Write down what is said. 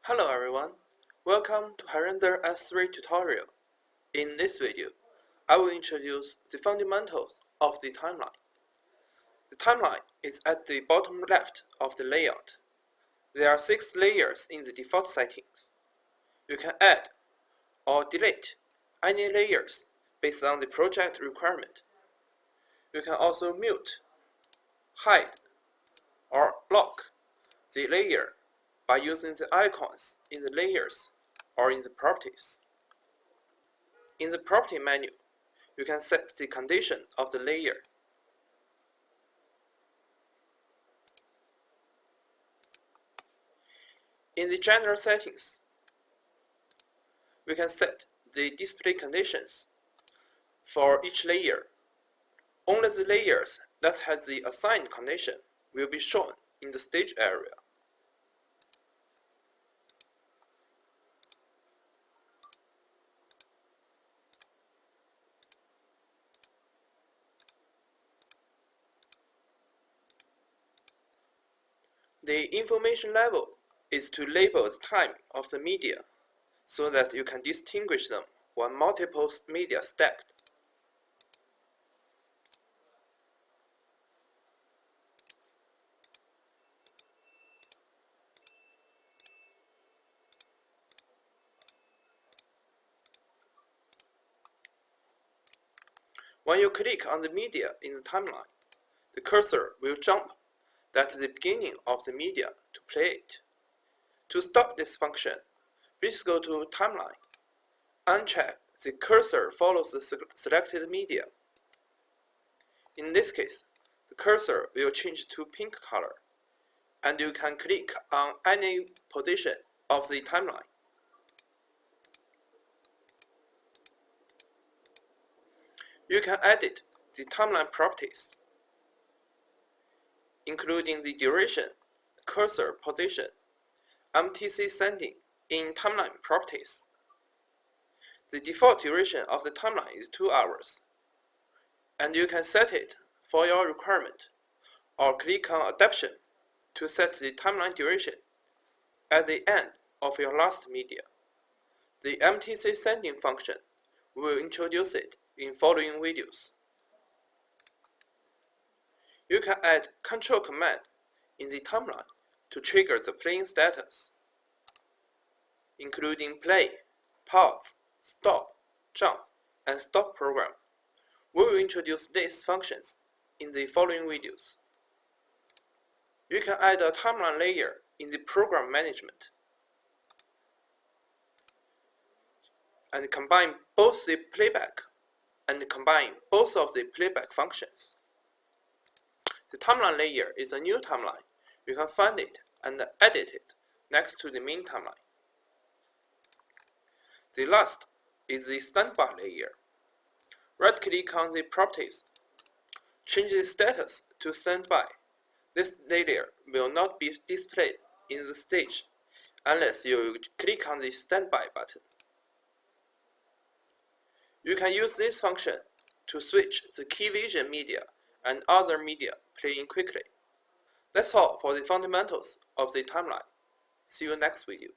Hello everyone, welcome to Hirender S3 tutorial. In this video, I will introduce the fundamentals of the timeline. The timeline is at the bottom left of the layout. There are 6 layers in the default settings. You can add or delete any layers based on the project requirement. You can also mute, hide, or block the layer by using the icons in the layers or in the properties. In the property menu, you can set the condition of the layer. In the general settings, we can set the display conditions for each layer. Only the layers that has the assigned condition will be shown in the stage area. The information level is to label the time of the media so that you can distinguish them when multiple media stacked. When you click on the media in the timeline, the cursor will jump at the beginning of the media to play it. To stop this function, please go to Timeline, uncheck the cursor follows the selected media. In this case, the cursor will change to pink color, and you can click on any position of the timeline. You can edit the timeline properties, including the duration, cursor position, MTC setting in timeline properties. The default duration of the timeline is 2 hours, and you can set it for your requirement, or click on Adaptation to set the timeline duration at the end of your last media. The MTC setting function will introduce it in following videos. You can add control command in the timeline to trigger the playing status, including play, pause, stop, jump, and stop program. We will introduce these functions in the following videos. You can add a timeline layer in the program management and combine both the playback and combine both of the playback functions. The timeline layer is a new timeline. You can find it and edit it next to the main timeline. The last is the standby layer. Right-click on the properties. Change the status to standby. This layer will not be displayed in the stage unless you click on the standby button. You can use this function to switch the key vision media and other media playing quickly. That's all for the fundamentals of the timeline. See you next video.